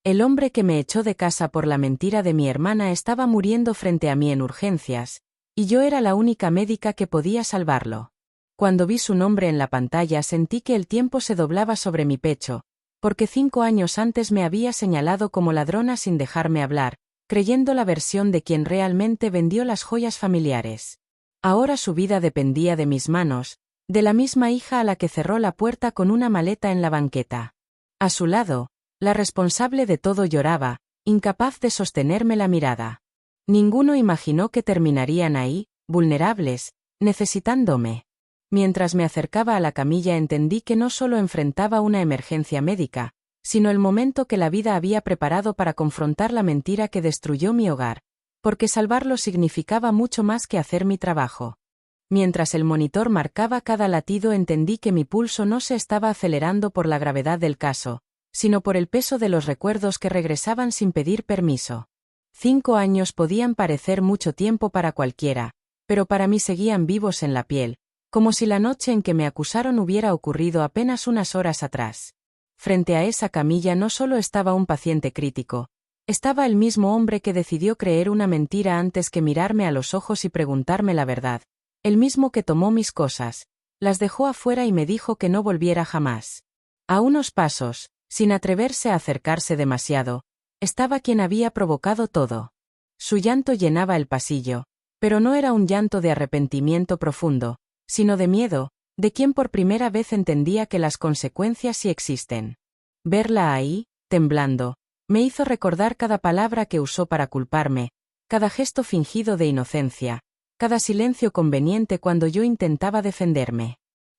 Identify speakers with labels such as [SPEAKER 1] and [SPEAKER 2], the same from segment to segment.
[SPEAKER 1] El hombre que me echó de casa por la mentira de mi hermana estaba muriendo frente a mí en urgencias, y yo era la única médica que podía salvarlo. Cuando vi su nombre en la pantalla sentí que el tiempo se doblaba sobre mi pecho, porque 5 años antes me había señalado como ladrona sin dejarme hablar, creyendo la versión de quien realmente vendió las joyas familiares. Ahora su vida dependía de mis manos, de la misma hija a la que cerró la puerta con una maleta en la banqueta. A su lado, la responsable de todo lloraba, incapaz de sostenerme la mirada. Ninguno imaginó que terminarían ahí, vulnerables, necesitándome. Mientras me acercaba a la camilla entendí que no solo enfrentaba una emergencia médica, sino el momento que la vida había preparado para confrontar la mentira que destruyó mi hogar, porque salvarlo significaba mucho más que hacer mi trabajo. Mientras el monitor marcaba cada latido entendí que mi pulso no se estaba acelerando por la gravedad del caso, sino por el peso de los recuerdos que regresaban sin pedir permiso. 5 años podían parecer mucho tiempo para cualquiera, pero para mí seguían vivos en la piel, como si la noche en que me acusaron hubiera ocurrido apenas unas horas atrás. Frente a esa camilla no solo estaba un paciente crítico, estaba el mismo hombre que decidió creer una mentira antes que mirarme a los ojos y preguntarme la verdad, el mismo que tomó mis cosas, las dejó afuera y me dijo que no volviera jamás. A unos pasos, sin atreverse a acercarse demasiado, estaba quien había provocado todo. Su llanto llenaba el pasillo, pero no era un llanto de arrepentimiento profundo, sino de miedo, de quien por primera vez entendía que las consecuencias sí existen. Verla ahí, temblando, me hizo recordar cada palabra que usó para culparme, cada gesto fingido de inocencia, cada silencio conveniente cuando yo intentaba defenderme.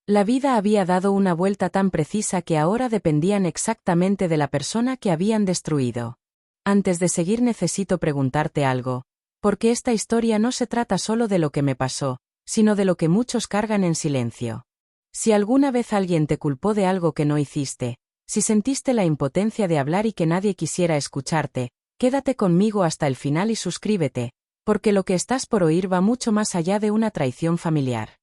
[SPEAKER 1] La vida había dado una vuelta tan precisa que ahora dependían exactamente de la persona que habían destruido. Antes de seguir necesito preguntarte algo, porque esta historia no se trata solo de lo que me pasó, sino de lo que muchos cargan en silencio. Si alguna vez alguien te culpó de algo que no hiciste, si sentiste la impotencia de hablar y que nadie quisiera escucharte, quédate conmigo hasta el final y suscríbete, porque lo que estás por oír va mucho más allá de una traición familiar.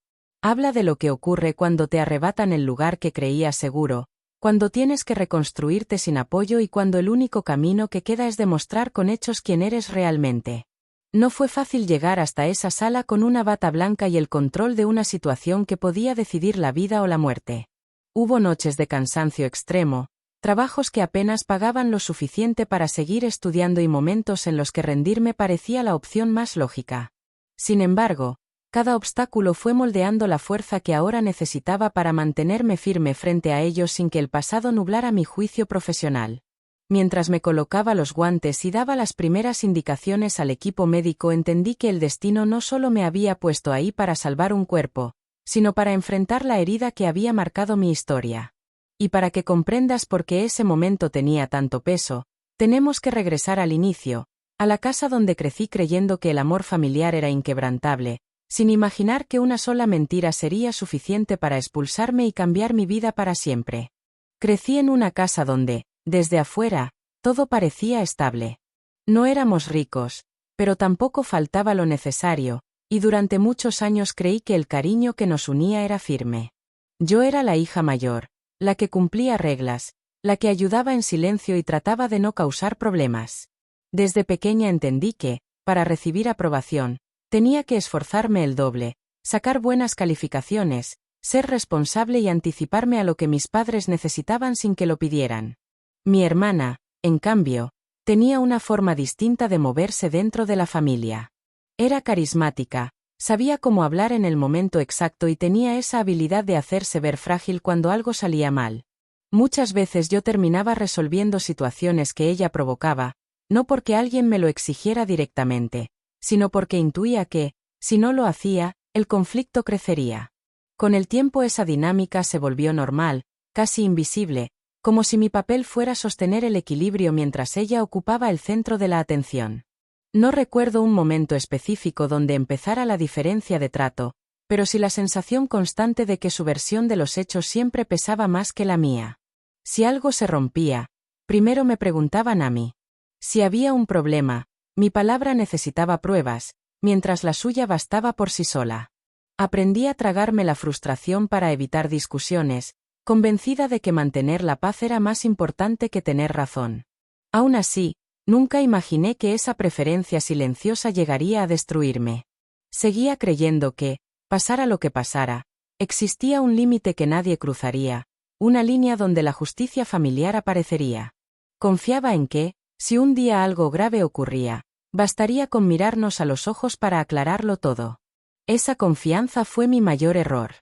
[SPEAKER 1] Habla de lo que ocurre cuando te arrebatan el lugar que creías seguro, cuando tienes que reconstruirte sin apoyo y cuando el único camino que queda es demostrar con hechos quién eres realmente. No fue fácil llegar hasta esa sala con una bata blanca y el control de una situación que podía decidir la vida o la muerte. Hubo noches de cansancio extremo, trabajos que apenas pagaban lo suficiente para seguir estudiando y momentos en los que rendirme parecía la opción más lógica. Sin embargo, cada obstáculo fue moldeando la fuerza que ahora necesitaba para mantenerme firme frente a ellos sin que el pasado nublara mi juicio profesional. Mientras me colocaba los guantes y daba las primeras indicaciones al equipo médico entendí que el destino no solo me había puesto ahí para salvar un cuerpo, sino para enfrentar la herida que había marcado mi historia. Y para que comprendas por qué ese momento tenía tanto peso, tenemos que regresar al inicio, a la casa donde crecí creyendo que el amor familiar era inquebrantable, sin imaginar que una sola mentira sería suficiente para expulsarme y cambiar mi vida para siempre. Crecí en una casa donde, desde afuera, todo parecía estable. No éramos ricos, pero tampoco faltaba lo necesario, y durante muchos años creí que el cariño que nos unía era firme. Yo era la hija mayor, la que cumplía reglas, la que ayudaba en silencio y trataba de no causar problemas. Desde pequeña entendí que, para recibir aprobación, tenía que esforzarme el doble, sacar buenas calificaciones, ser responsable y anticiparme a lo que mis padres necesitaban sin que lo pidieran. Mi hermana, en cambio, tenía una forma distinta de moverse dentro de la familia. Era carismática, sabía cómo hablar en el momento exacto y tenía esa habilidad de hacerse ver frágil cuando algo salía mal. Muchas veces yo terminaba resolviendo situaciones que ella provocaba, no porque alguien me lo exigiera directamente, sino porque intuía que, si no lo hacía, el conflicto crecería. Con el tiempo esa dinámica se volvió normal, casi invisible, como si mi papel fuera sostener el equilibrio mientras ella ocupaba el centro de la atención. No recuerdo un momento específico donde empezara la diferencia de trato, pero sí la sensación constante de que su versión de los hechos siempre pesaba más que la mía. Si algo se rompía, primero me preguntaban a mí. Si había un problema, mi palabra necesitaba pruebas, mientras la suya bastaba por sí sola. Aprendí a tragarme la frustración para evitar discusiones, convencida de que mantener la paz era más importante que tener razón. Aún así, nunca imaginé que esa preferencia silenciosa llegaría a destruirme. Seguía creyendo que, pasara lo que pasara, existía un límite que nadie cruzaría, una línea donde la justicia familiar aparecería. Confiaba en que, si un día algo grave ocurría, bastaría con mirarnos a los ojos para aclararlo todo. Esa confianza fue mi mayor error.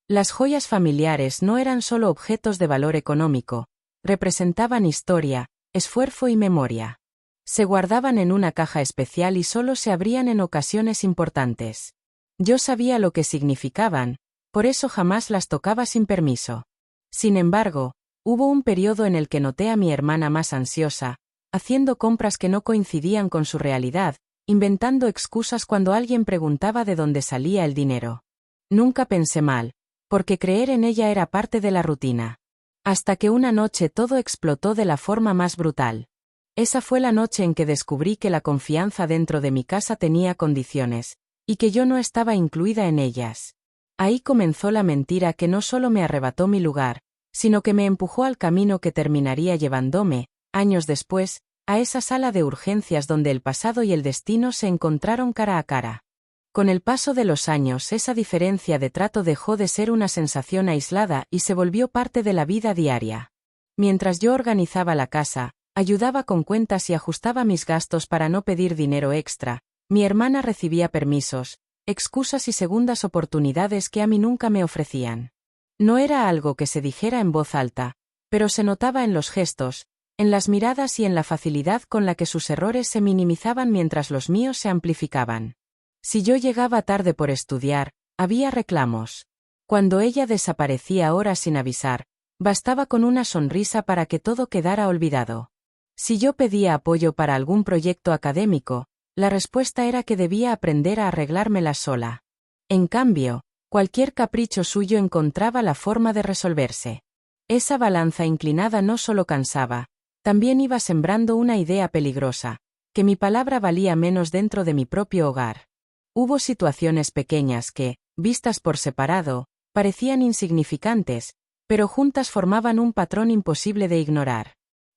[SPEAKER 1] Las joyas familiares no eran solo objetos de valor económico, representaban historia, esfuerzo y memoria. Se guardaban en una caja especial y solo se abrían en ocasiones importantes. Yo sabía lo que significaban, por eso jamás las tocaba sin permiso. Sin embargo, hubo un periodo en el que noté a mi hermana más ansiosa, haciendo compras que no coincidían con su realidad, inventando excusas cuando alguien preguntaba de dónde salía el dinero. Nunca pensé mal, porque creer en ella era parte de la rutina. Hasta que una noche todo explotó de la forma más brutal. Esa fue la noche en que descubrí que la confianza dentro de mi casa tenía condiciones, y que yo no estaba incluida en ellas. Ahí comenzó la mentira que no solo me arrebató mi lugar, sino que me empujó al camino que terminaría llevándome, años después, a esa sala de urgencias donde el pasado y el destino se encontraron cara a cara. Con el paso de los años esa diferencia de trato dejó de ser una sensación aislada y se volvió parte de la vida diaria. Mientras yo organizaba la casa, ayudaba con cuentas y ajustaba mis gastos para no pedir dinero extra, mi hermana recibía permisos, excusas y segundas oportunidades que a mí nunca me ofrecían. No era algo que se dijera en voz alta, pero se notaba en los gestos, en las miradas y en la facilidad con la que sus errores se minimizaban mientras los míos se amplificaban. Si yo llegaba tarde por estudiar, había reclamos. Cuando ella desaparecía horas sin avisar, bastaba con una sonrisa para que todo quedara olvidado. Si yo pedía apoyo para algún proyecto académico, la respuesta era que debía aprender a arreglármela sola. En cambio, cualquier capricho suyo encontraba la forma de resolverse. Esa balanza inclinada no solo cansaba, también iba sembrando una idea peligrosa, que mi palabra valía menos dentro de mi propio hogar. Hubo situaciones pequeñas que, vistas por separado, parecían insignificantes, pero juntas formaban un patrón imposible de ignorar.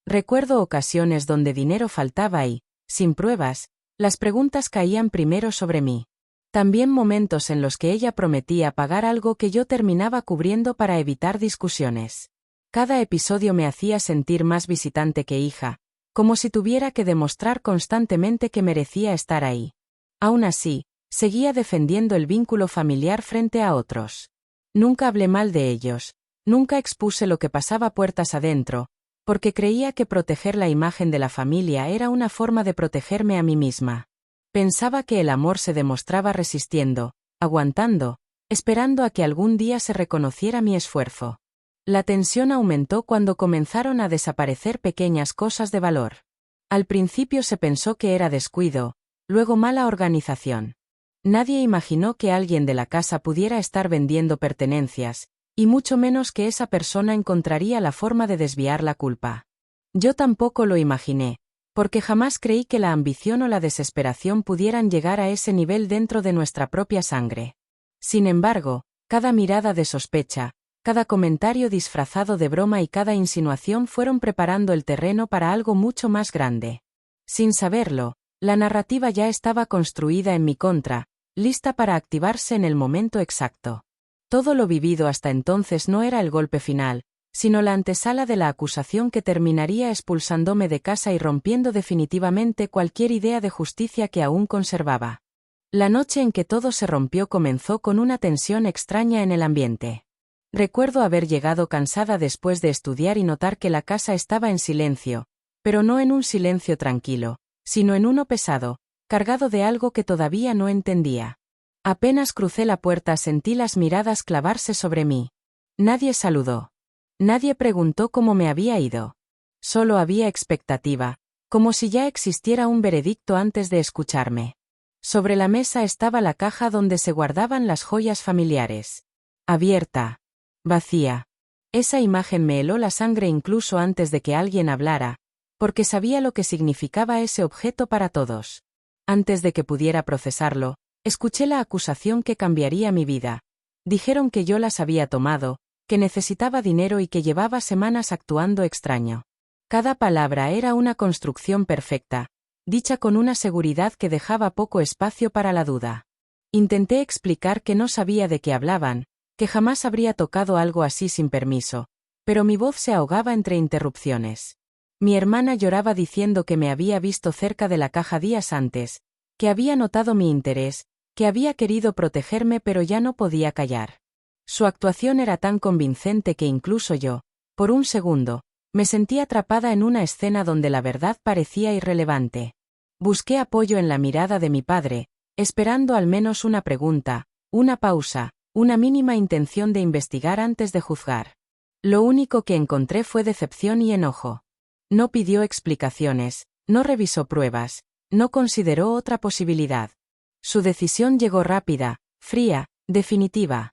[SPEAKER 1] Recuerdo ocasiones donde dinero faltaba y, sin pruebas, las preguntas caían primero sobre mí. También momentos en los que ella prometía pagar algo que yo terminaba cubriendo para evitar discusiones. Cada episodio me hacía sentir más visitante que hija, como si tuviera que demostrar constantemente que merecía estar ahí. Aún así, seguía defendiendo el vínculo familiar frente a otros. Nunca hablé mal de ellos, nunca expuse lo que pasaba puertas adentro, porque creía que proteger la imagen de la familia era una forma de protegerme a mí misma. Pensaba que el amor se demostraba resistiendo, aguantando, esperando a que algún día se reconociera mi esfuerzo. La tensión aumentó cuando comenzaron a desaparecer pequeñas cosas de valor. Al principio se pensó que era descuido, luego mala organización. Nadie imaginó que alguien de la casa pudiera estar vendiendo pertenencias, y mucho menos que esa persona encontraría la forma de desviar la culpa. Yo tampoco lo imaginé, porque jamás creí que la ambición o la desesperación pudieran llegar a ese nivel dentro de nuestra propia sangre. Sin embargo, cada mirada de sospecha, cada comentario disfrazado de broma y cada insinuación fueron preparando el terreno para algo mucho más grande. Sin saberlo, la narrativa ya estaba construida en mi contra, lista para activarse en el momento exacto. Todo lo vivido hasta entonces no era el golpe final, sino la antesala de la acusación que terminaría expulsándome de casa y rompiendo definitivamente cualquier idea de justicia que aún conservaba. La noche en que todo se rompió comenzó con una tensión extraña en el ambiente. Recuerdo haber llegado cansada después de estudiar y notar que la casa estaba en silencio, pero no en un silencio tranquilo, sino en uno pesado, cargado de algo que todavía no entendía. Apenas crucé la puerta sentí las miradas clavarse sobre mí. Nadie saludó. Nadie preguntó cómo me había ido. Solo había expectativa, como si ya existiera un veredicto antes de escucharme. Sobre la mesa estaba la caja donde se guardaban las joyas familiares. Abierta. Vacía. Esa imagen me heló la sangre incluso antes de que alguien hablara, porque sabía lo que significaba ese objeto para todos. Antes de que pudiera procesarlo, escuché la acusación que cambiaría mi vida. Dijeron que yo las había tomado, que necesitaba dinero y que llevaba semanas actuando extraño. Cada palabra era una construcción perfecta, dicha con una seguridad que dejaba poco espacio para la duda. Intenté explicar que no sabía de qué hablaban, que jamás habría tocado algo así sin permiso, pero mi voz se ahogaba entre interrupciones. Mi hermana lloraba diciendo que me había visto cerca de la caja días antes, que había notado mi interés, que había querido protegerme pero ya no podía callar. Su actuación era tan convincente que incluso yo, por un segundo, me sentí atrapada en una escena donde la verdad parecía irrelevante. Busqué apoyo en la mirada de mi padre, esperando al menos una pregunta, una pausa, una mínima intención de investigar antes de juzgar. Lo único que encontré fue decepción y enojo. No pidió explicaciones, no revisó pruebas, no consideró otra posibilidad. Su decisión llegó rápida, fría, definitiva.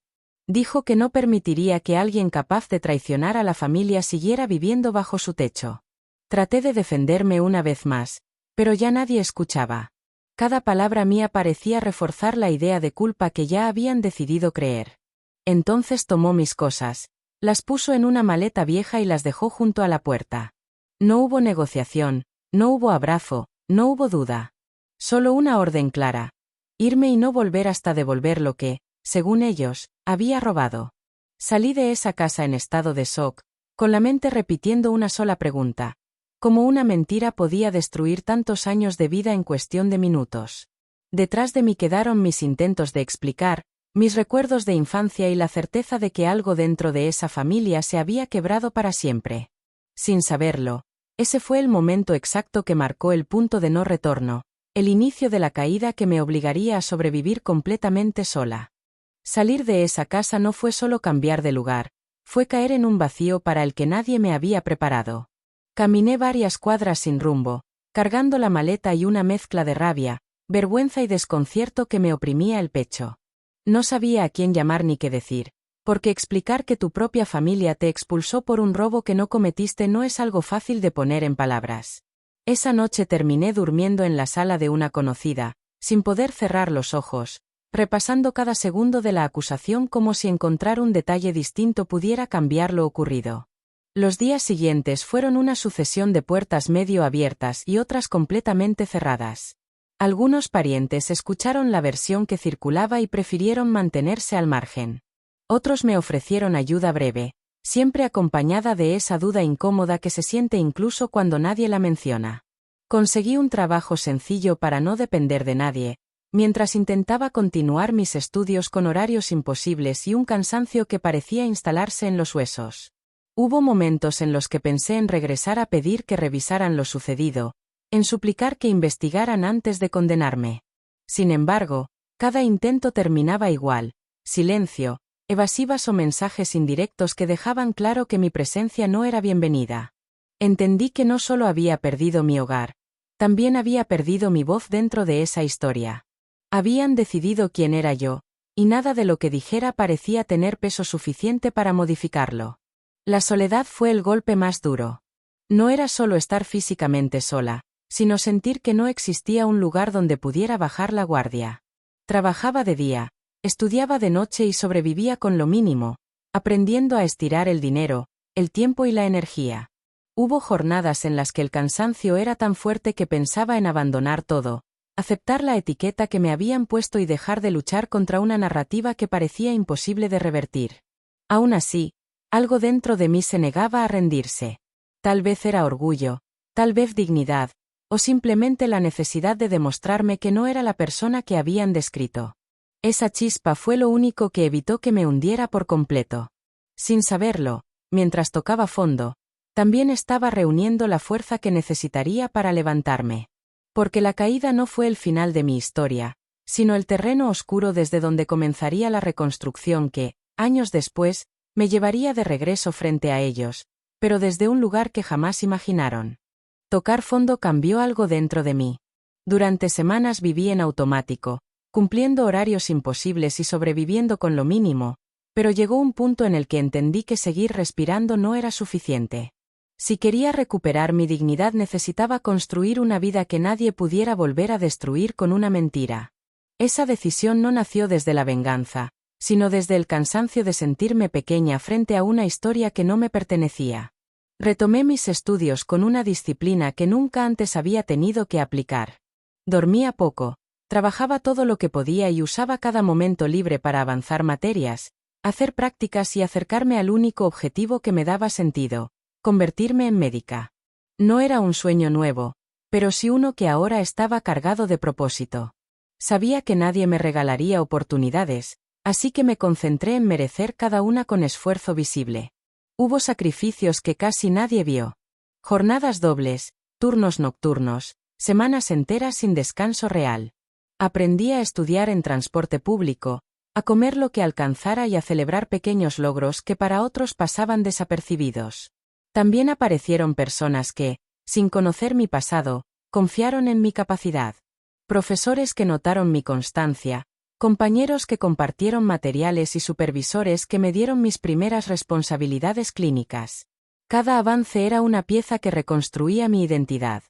[SPEAKER 1] Dijo que no permitiría que alguien capaz de traicionar a la familia siguiera viviendo bajo su techo. Traté de defenderme una vez más, pero ya nadie escuchaba. Cada palabra mía parecía reforzar la idea de culpa que ya habían decidido creer. Entonces tomó mis cosas, las puso en una maleta vieja y las dejó junto a la puerta. No hubo negociación, no hubo abrazo, no hubo duda. Solo una orden clara: irme y no volver hasta devolver lo que, según ellos, había robado. Salí de esa casa en estado de shock, con la mente repitiendo una sola pregunta: ¿cómo una mentira podía destruir tantos años de vida en cuestión de minutos? Detrás de mí quedaron mis intentos de explicar, mis recuerdos de infancia y la certeza de que algo dentro de esa familia se había quebrado para siempre. Sin saberlo, ese fue el momento exacto que marcó el punto de no retorno, el inicio de la caída que me obligaría a sobrevivir completamente sola. Salir de esa casa no fue solo cambiar de lugar, fue caer en un vacío para el que nadie me había preparado. Caminé varias cuadras sin rumbo, cargando la maleta y una mezcla de rabia, vergüenza y desconcierto que me oprimía el pecho. No sabía a quién llamar ni qué decir, porque explicar que tu propia familia te expulsó por un robo que no cometiste no es algo fácil de poner en palabras. Esa noche terminé durmiendo en la sala de una conocida, sin poder cerrar los ojos, repasando cada segundo de la acusación como si encontrar un detalle distinto pudiera cambiar lo ocurrido. Los días siguientes fueron una sucesión de puertas medio abiertas y otras completamente cerradas. Algunos parientes escucharon la versión que circulaba y prefirieron mantenerse al margen. Otros me ofrecieron ayuda breve, siempre acompañada de esa duda incómoda que se siente incluso cuando nadie la menciona. Conseguí un trabajo sencillo para no depender de nadie, mientras intentaba continuar mis estudios con horarios imposibles y un cansancio que parecía instalarse en los huesos. Hubo momentos en los que pensé en regresar a pedir que revisaran lo sucedido, en suplicar que investigaran antes de condenarme. Sin embargo, cada intento terminaba igual: silencio, evasivas o mensajes indirectos que dejaban claro que mi presencia no era bienvenida. Entendí que no solo había perdido mi hogar, también había perdido mi voz dentro de esa historia. Habían decidido quién era yo, y nada de lo que dijera parecía tener peso suficiente para modificarlo. La soledad fue el golpe más duro. No era solo estar físicamente sola, sino sentir que no existía un lugar donde pudiera bajar la guardia. Trabajaba de día, estudiaba de noche y sobrevivía con lo mínimo, aprendiendo a estirar el dinero, el tiempo y la energía. Hubo jornadas en las que el cansancio era tan fuerte que pensaba en abandonar todo, aceptar la etiqueta que me habían puesto y dejar de luchar contra una narrativa que parecía imposible de revertir. Aún así, algo dentro de mí se negaba a rendirse. Tal vez era orgullo, tal vez dignidad, o simplemente la necesidad de demostrarme que no era la persona que habían descrito. Esa chispa fue lo único que evitó que me hundiera por completo. Sin saberlo, mientras tocaba fondo, también estaba reuniendo la fuerza que necesitaría para levantarme. Porque la caída no fue el final de mi historia, sino el terreno oscuro desde donde comenzaría la reconstrucción que, años después, me llevaría de regreso frente a ellos, pero desde un lugar que jamás imaginaron. Tocar fondo cambió algo dentro de mí. Durante semanas viví en automático, cumpliendo horarios imposibles y sobreviviendo con lo mínimo, pero llegó un punto en el que entendí que seguir respirando no era suficiente. Si quería recuperar mi dignidad necesitaba construir una vida que nadie pudiera volver a destruir con una mentira. Esa decisión no nació desde la venganza, sino desde el cansancio de sentirme pequeña frente a una historia que no me pertenecía. Retomé mis estudios con una disciplina que nunca antes había tenido que aplicar. Dormía poco, trabajaba todo lo que podía y usaba cada momento libre para avanzar materias, hacer prácticas y acercarme al único objetivo que me daba sentido: convertirme en médica. No era un sueño nuevo, pero sí uno que ahora estaba cargado de propósito. Sabía que nadie me regalaría oportunidades, así que me concentré en merecer cada una con esfuerzo visible. Hubo sacrificios que casi nadie vio. Jornadas dobles, turnos nocturnos, semanas enteras sin descanso real. Aprendí a estudiar en transporte público, a comer lo que alcanzara y a celebrar pequeños logros que para otros pasaban desapercibidos. También aparecieron personas que, sin conocer mi pasado, confiaron en mi capacidad. Profesores que notaron mi constancia, compañeros que compartieron materiales y supervisores que me dieron mis primeras responsabilidades clínicas. Cada avance era una pieza que reconstruía mi identidad.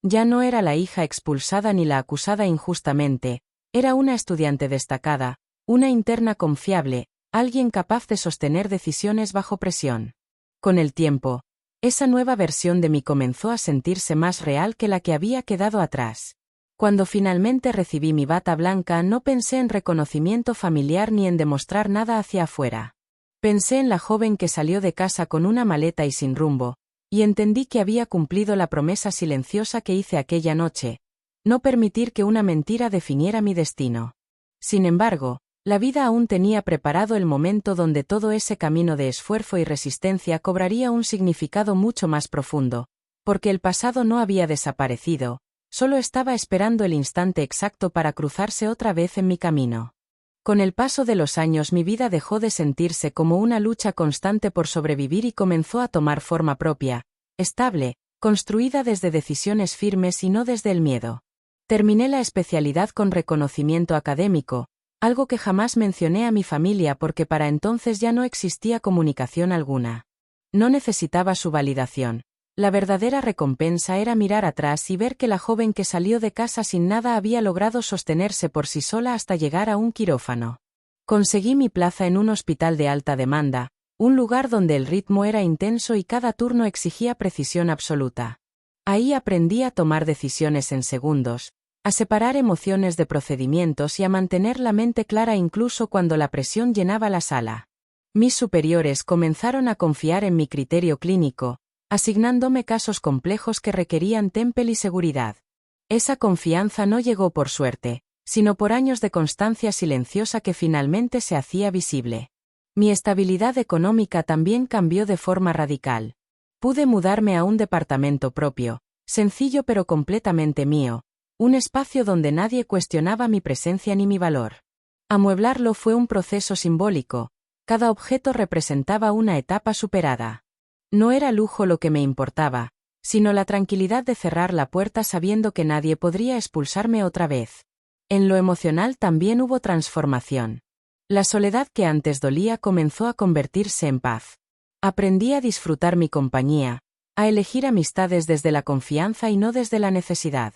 [SPEAKER 1] Ya no era la hija expulsada ni la acusada injustamente, era una estudiante destacada, una interna confiable, alguien capaz de sostener decisiones bajo presión. Con el tiempo, esa nueva versión de mí comenzó a sentirse más real que la que había quedado atrás. Cuando finalmente recibí mi bata blanca, no pensé en reconocimiento familiar ni en demostrar nada hacia afuera. Pensé en la joven que salió de casa con una maleta y sin rumbo, y entendí que había cumplido la promesa silenciosa que hice aquella noche: no permitir que una mentira definiera mi destino. Sin embargo, la vida aún tenía preparado el momento donde todo ese camino de esfuerzo y resistencia cobraría un significado mucho más profundo, porque el pasado no había desaparecido, solo estaba esperando el instante exacto para cruzarse otra vez en mi camino. Con el paso de los años mi vida dejó de sentirse como una lucha constante por sobrevivir y comenzó a tomar forma propia, estable, construida desde decisiones firmes y no desde el miedo. Terminé la especialidad con reconocimiento académico, algo que jamás mencioné a mi familia porque para entonces ya no existía comunicación alguna. No necesitaba su validación. La verdadera recompensa era mirar atrás y ver que la joven que salió de casa sin nada había logrado sostenerse por sí sola hasta llegar a un quirófano. Conseguí mi plaza en un hospital de alta demanda, un lugar donde el ritmo era intenso y cada turno exigía precisión absoluta. Ahí aprendí a tomar decisiones en segundos, a separar emociones de procedimientos y a mantener la mente clara incluso cuando la presión llenaba la sala. Mis superiores comenzaron a confiar en mi criterio clínico, asignándome casos complejos que requerían temple y seguridad. Esa confianza no llegó por suerte, sino por años de constancia silenciosa que finalmente se hacía visible. Mi estabilidad económica también cambió de forma radical. Pude mudarme a un departamento propio, sencillo pero completamente mío, un espacio donde nadie cuestionaba mi presencia ni mi valor. Amueblarlo fue un proceso simbólico, cada objeto representaba una etapa superada. No era lujo lo que me importaba, sino la tranquilidad de cerrar la puerta sabiendo que nadie podría expulsarme otra vez. En lo emocional también hubo transformación. La soledad que antes dolía comenzó a convertirse en paz. Aprendí a disfrutar mi compañía, a elegir amistades desde la confianza y no desde la necesidad.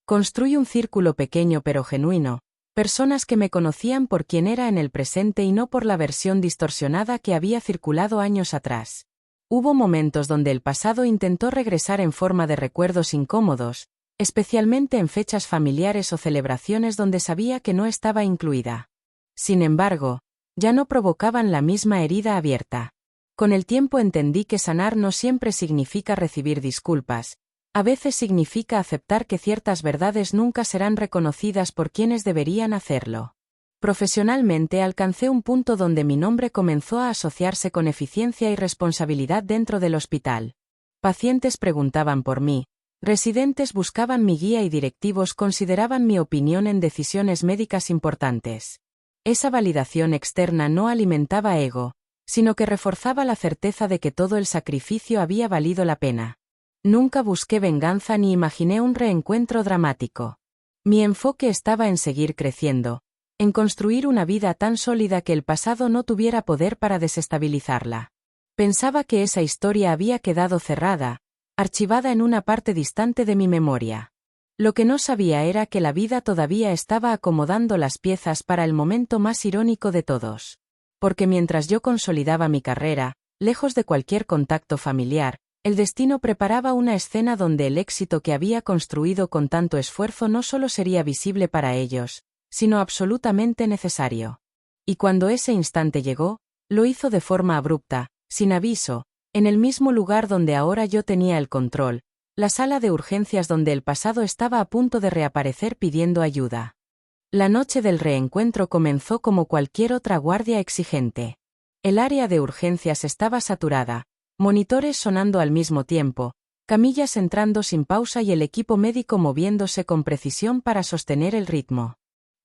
[SPEAKER 1] Construí un círculo pequeño pero genuino, personas que me conocían por quien era en el presente y no por la versión distorsionada que había circulado años atrás. Hubo momentos donde el pasado intentó regresar en forma de recuerdos incómodos, especialmente en fechas familiares o celebraciones donde sabía que no estaba incluida. Sin embargo, ya no provocaban la misma herida abierta. Con el tiempo entendí que sanar no siempre significa recibir disculpas, a veces significa aceptar que ciertas verdades nunca serán reconocidas por quienes deberían hacerlo. Profesionalmente alcancé un punto donde mi nombre comenzó a asociarse con eficiencia y responsabilidad dentro del hospital. Pacientes preguntaban por mí, residentes buscaban mi guía y directivos consideraban mi opinión en decisiones médicas importantes. Esa validación externa no alimentaba ego, sino que reforzaba la certeza de que todo el sacrificio había valido la pena. Nunca busqué venganza ni imaginé un reencuentro dramático. Mi enfoque estaba en seguir creciendo, en construir una vida tan sólida que el pasado no tuviera poder para desestabilizarla. Pensaba que esa historia había quedado cerrada, archivada en una parte distante de mi memoria. Lo que no sabía era que la vida todavía estaba acomodando las piezas para el momento más irónico de todos. Porque mientras yo consolidaba mi carrera, lejos de cualquier contacto familiar, El destino preparaba una escena donde el éxito que había construido con tanto esfuerzo no solo sería visible para ellos, sino absolutamente necesario. Y cuando ese instante llegó, lo hizo de forma abrupta, sin aviso, en el mismo lugar donde ahora yo tenía el control, la sala de urgencias donde el pasado estaba a punto de reaparecer pidiendo ayuda. La noche del reencuentro comenzó como cualquier otra guardia exigente. El área de urgencias estaba saturada, monitores sonando al mismo tiempo, camillas entrando sin pausa y el equipo médico moviéndose con precisión para sostener el ritmo.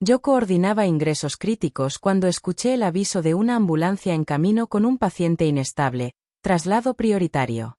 [SPEAKER 1] Yo coordinaba ingresos críticos cuando escuché el aviso de una ambulancia en camino con un paciente inestable, traslado prioritario.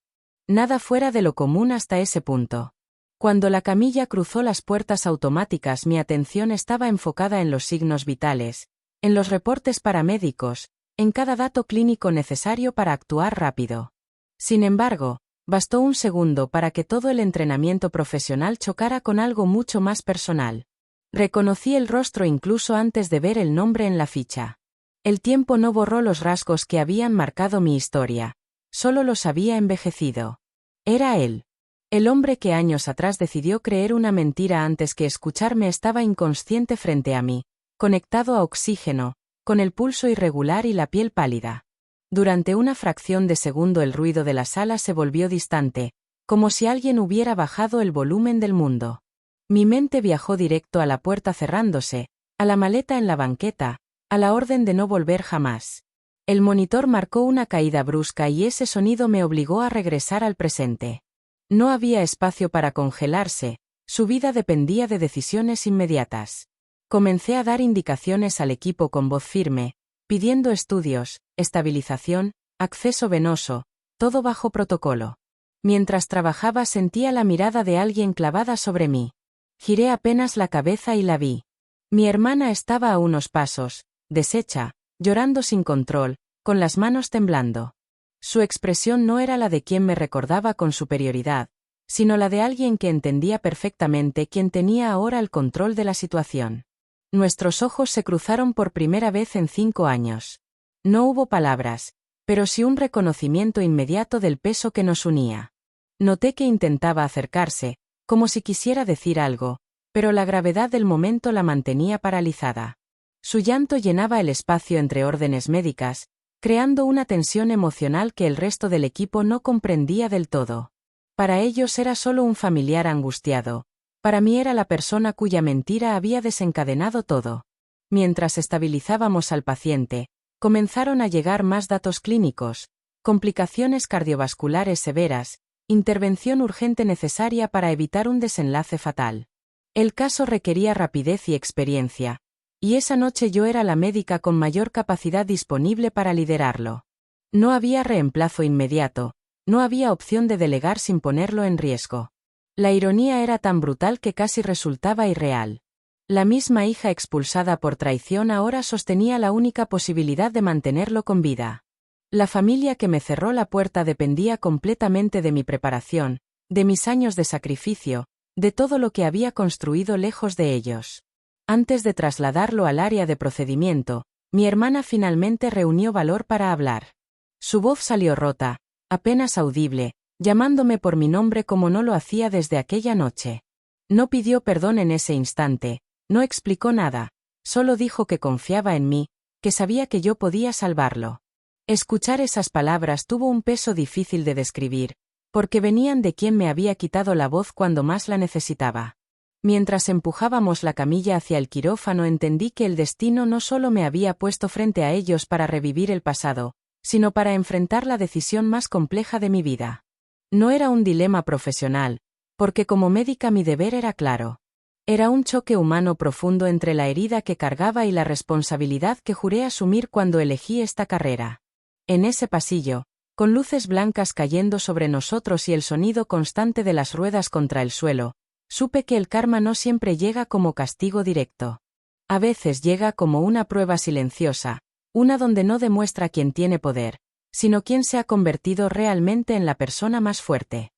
[SPEAKER 1] Nada fuera de lo común hasta ese punto. Cuando la camilla cruzó las puertas automáticas, mi atención estaba enfocada en los signos vitales, en los reportes paramédicos, en cada dato clínico necesario para actuar rápido. Sin embargo, bastó un segundo para que todo el entrenamiento profesional chocara con algo mucho más personal. Reconocí el rostro incluso antes de ver el nombre en la ficha. El tiempo no borró los rasgos que habían marcado mi historia, solo los había envejecido. Era él. El hombre que años atrás decidió creer una mentira antes que escucharme estaba inconsciente frente a mí, conectado a oxígeno, con el pulso irregular y la piel pálida. Durante una fracción de segundo el ruido de la sala se volvió distante, como si alguien hubiera bajado el volumen del mundo. Mi mente viajó directo a la puerta cerrándose, a la maleta en la banqueta, a la orden de no volver jamás. El monitor marcó una caída brusca y ese sonido me obligó a regresar al presente. No había espacio para congelarse, su vida dependía de decisiones inmediatas. Comencé a dar indicaciones al equipo con voz firme, pidiendo estudios, estabilización, acceso venoso, todo bajo protocolo. Mientras trabajaba sentía la mirada de alguien clavada sobre mí. Giré apenas la cabeza y la vi. Mi hermana estaba a unos pasos, deshecha, llorando sin control, con las manos temblando. Su expresión no era la de quien me recordaba con superioridad, sino la de alguien que entendía perfectamente quién tenía ahora el control de la situación. Nuestros ojos se cruzaron por primera vez en 5 años. No hubo palabras, pero sí un reconocimiento inmediato del peso que nos unía. Noté que intentaba acercarse, como si quisiera decir algo, pero la gravedad del momento la mantenía paralizada. Su llanto llenaba el espacio entre órdenes médicas, creando una tensión emocional que el resto del equipo no comprendía del todo. Para ellos era solo un familiar angustiado, para mí era la persona cuya mentira había desencadenado todo. Mientras estabilizábamos al paciente, comenzaron a llegar más datos clínicos, complicaciones cardiovasculares severas, intervención urgente necesaria para evitar un desenlace fatal. El caso requería rapidez y experiencia, y esa noche yo era la médica con mayor capacidad disponible para liderarlo. No había reemplazo inmediato, no había opción de delegar sin ponerlo en riesgo. La ironía era tan brutal que casi resultaba irreal. La misma hija expulsada por traición ahora sostenía la única posibilidad de mantenerlo con vida. La familia que me cerró la puerta dependía completamente de mi preparación, de mis años de sacrificio, de todo lo que había construido lejos de ellos. Antes de trasladarlo al área de procedimiento, mi hermana finalmente reunió valor para hablar. Su voz salió rota, apenas audible, llamándome por mi nombre como no lo hacía desde aquella noche. No pidió perdón en ese instante, no explicó nada, solo dijo que confiaba en mí, que sabía que yo podía salvarlo. Escuchar esas palabras tuvo un peso difícil de describir, porque venían de quien me había quitado la voz cuando más la necesitaba. Mientras empujábamos la camilla hacia el quirófano entendí que el destino no solo me había puesto frente a ellos para revivir el pasado, sino para enfrentar la decisión más compleja de mi vida. No era un dilema profesional, porque como médica mi deber era claro. Era un choque humano profundo entre la herida que cargaba y la responsabilidad que juré asumir cuando elegí esta carrera. En ese pasillo, con luces blancas cayendo sobre nosotros y el sonido constante de las ruedas contra el suelo, supe que el karma no siempre llega como castigo directo. A veces llega como una prueba silenciosa, una donde no demuestra quién tiene poder, sino quién se ha convertido realmente en la persona más fuerte.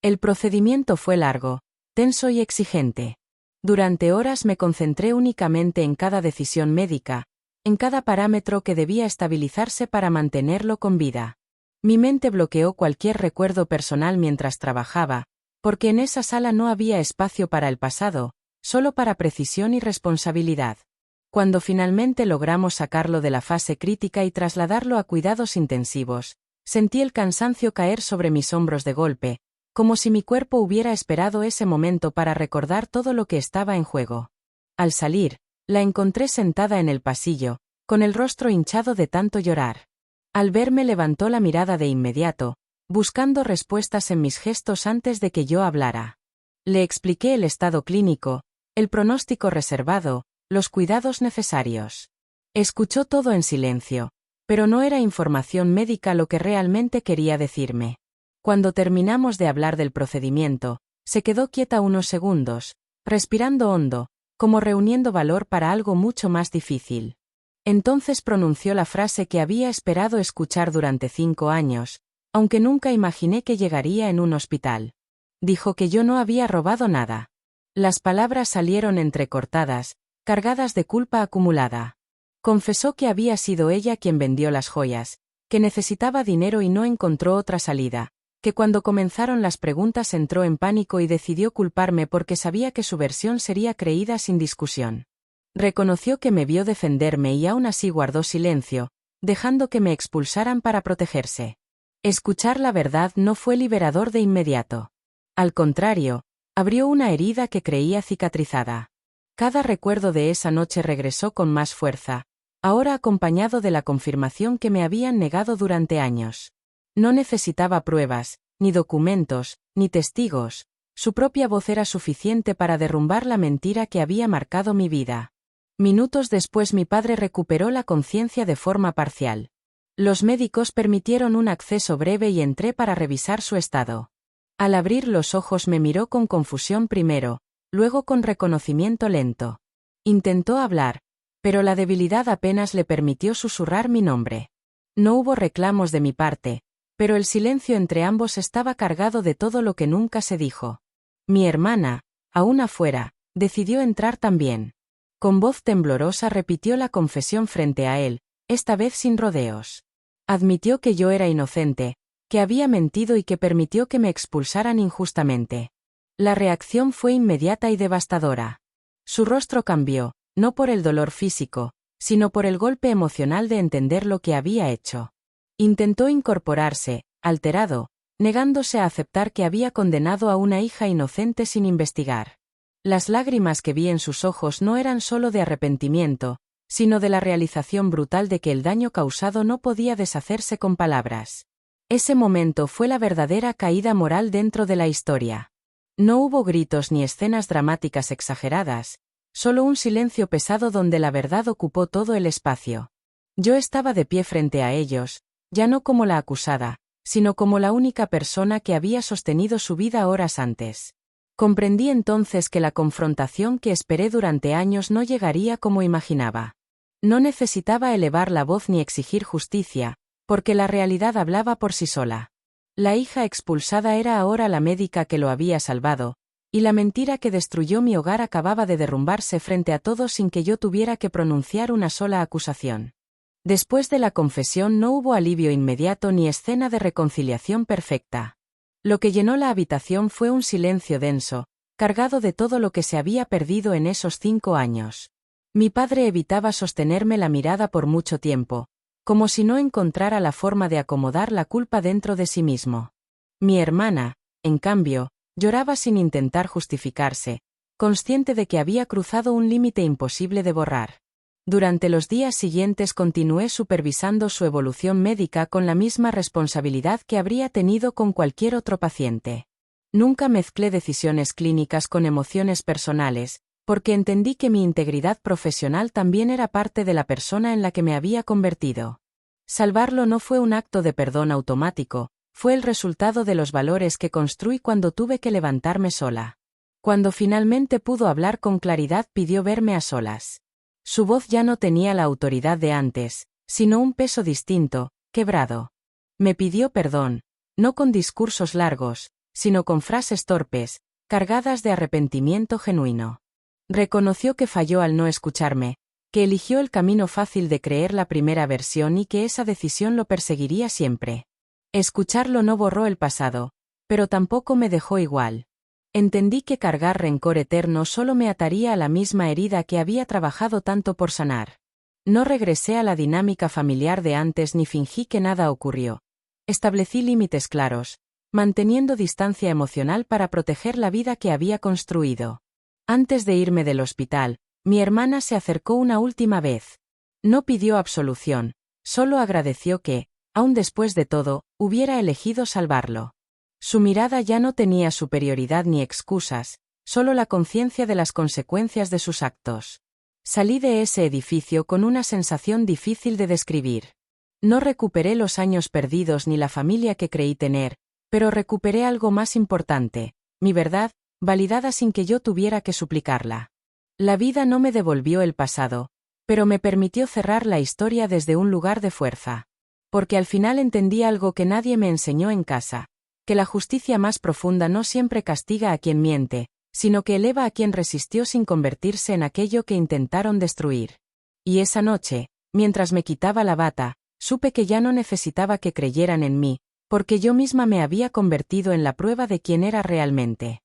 [SPEAKER 1] El procedimiento fue largo, tenso y exigente. Durante horas me concentré únicamente en cada decisión médica, en cada parámetro que debía estabilizarse para mantenerlo con vida. Mi mente bloqueó cualquier recuerdo personal mientras trabajaba, porque en esa sala no había espacio para el pasado, solo para precisión y responsabilidad. Cuando finalmente logramos sacarlo de la fase crítica y trasladarlo a cuidados intensivos, sentí el cansancio caer sobre mis hombros de golpe, como si mi cuerpo hubiera esperado ese momento para recordar todo lo que estaba en juego. Al salir, la encontré sentada en el pasillo, con el rostro hinchado de tanto llorar. Al verme levantó la mirada de inmediato, buscando respuestas en mis gestos antes de que yo hablara. Le expliqué el estado clínico, el pronóstico reservado, los cuidados necesarios. Escuchó todo en silencio, pero no era información médica lo que realmente quería decirme. Cuando terminamos de hablar del procedimiento, se quedó quieta unos segundos, respirando hondo, como reuniendo valor para algo mucho más difícil. Entonces pronunció la frase que había esperado escuchar durante 5 años, aunque nunca imaginé que llegaría en un hospital. Dijo que yo no había robado nada. Las palabras salieron entrecortadas, cargadas de culpa acumulada. Confesó que había sido ella quien vendió las joyas, que necesitaba dinero y no encontró otra salida, que cuando comenzaron las preguntas entró en pánico y decidió culparme porque sabía que su versión sería creída sin discusión. Reconoció que me vio defenderme y aún así guardó silencio, dejando que me expulsaran para protegerse. Escuchar la verdad no fue liberador de inmediato. Al contrario, abrió una herida que creía cicatrizada. Cada recuerdo de esa noche regresó con más fuerza, ahora acompañado de la confirmación que me habían negado durante años. No necesitaba pruebas, ni documentos, ni testigos, su propia voz era suficiente para derrumbar la mentira que había marcado mi vida. Minutos después mi padre recuperó la conciencia de forma parcial. Los médicos permitieron un acceso breve y entré para revisar su estado. Al abrir los ojos me miró con confusión primero, luego con reconocimiento lento. Intentó hablar, pero la debilidad apenas le permitió susurrar mi nombre. No hubo reclamos de mi parte, pero el silencio entre ambos estaba cargado de todo lo que nunca se dijo. Mi hermana, aún afuera, decidió entrar también. Con voz temblorosa repitió la confesión frente a él, esta vez sin rodeos. Admitió que yo era inocente, que había mentido y que permitió que me expulsaran injustamente. La reacción fue inmediata y devastadora. Su rostro cambió, no por el dolor físico, sino por el golpe emocional de entender lo que había hecho. Intentó incorporarse, alterado, negándose a aceptar que había condenado a una hija inocente sin investigar. Las lágrimas que vi en sus ojos no eran solo de arrepentimiento, sino de la realización brutal de que el daño causado no podía deshacerse con palabras. Ese momento fue la verdadera caída moral dentro de la historia. No hubo gritos ni escenas dramáticas exageradas, solo un silencio pesado donde la verdad ocupó todo el espacio. Yo estaba de pie frente a ellos, ya no como la acusada, sino como la única persona que había sostenido su vida horas antes. Comprendí entonces que la confrontación que esperé durante años no llegaría como imaginaba. No necesitaba elevar la voz ni exigir justicia, porque la realidad hablaba por sí sola. La hija expulsada era ahora la médica que lo había salvado, y la mentira que destruyó mi hogar acababa de derrumbarse frente a todos sin que yo tuviera que pronunciar una sola acusación. Después de la confesión no hubo alivio inmediato ni escena de reconciliación perfecta. Lo que llenó la habitación fue un silencio denso, cargado de todo lo que se había perdido en esos 5 años. Mi padre evitaba sostenerme la mirada por mucho tiempo, como si no encontrara la forma de acomodar la culpa dentro de sí mismo. Mi hermana, en cambio, lloraba sin intentar justificarse, consciente de que había cruzado un límite imposible de borrar. Durante los días siguientes continué supervisando su evolución médica con la misma responsabilidad que habría tenido con cualquier otro paciente. Nunca mezclé decisiones clínicas con emociones personales, porque entendí que mi integridad profesional también era parte de la persona en la que me había convertido. Salvarlo no fue un acto de perdón automático, fue el resultado de los valores que construí cuando tuve que levantarme sola. Cuando finalmente pudo hablar con claridad pidió verme a solas. Su voz ya no tenía la autoridad de antes, sino un peso distinto, quebrado. Me pidió perdón, no con discursos largos, sino con frases torpes, cargadas de arrepentimiento genuino. Reconoció que falló al no escucharme, que eligió el camino fácil de creer la primera versión y que esa decisión lo perseguiría siempre. Escucharlo no borró el pasado, pero tampoco me dejó igual. Entendí que cargar rencor eterno solo me ataría a la misma herida que había trabajado tanto por sanar. No regresé a la dinámica familiar de antes ni fingí que nada ocurrió. Establecí límites claros, manteniendo distancia emocional para proteger la vida que había construido. Antes de irme del hospital, mi hermana se acercó una última vez. No pidió absolución, solo agradeció que, aun después de todo, hubiera elegido salvarlo. Su mirada ya no tenía superioridad ni excusas, solo la conciencia de las consecuencias de sus actos. Salí de ese edificio con una sensación difícil de describir. No recuperé los años perdidos ni la familia que creí tener, pero recuperé algo más importante, mi verdad, validada sin que yo tuviera que suplicarla. La vida no me devolvió el pasado, pero me permitió cerrar la historia desde un lugar de fuerza. Porque al final entendí algo que nadie me enseñó en casa, que la justicia más profunda no siempre castiga a quien miente, sino que eleva a quien resistió sin convertirse en aquello que intentaron destruir. Y esa noche, mientras me quitaba la bata, supe que ya no necesitaba que creyeran en mí, porque yo misma me había convertido en la prueba de quién era realmente.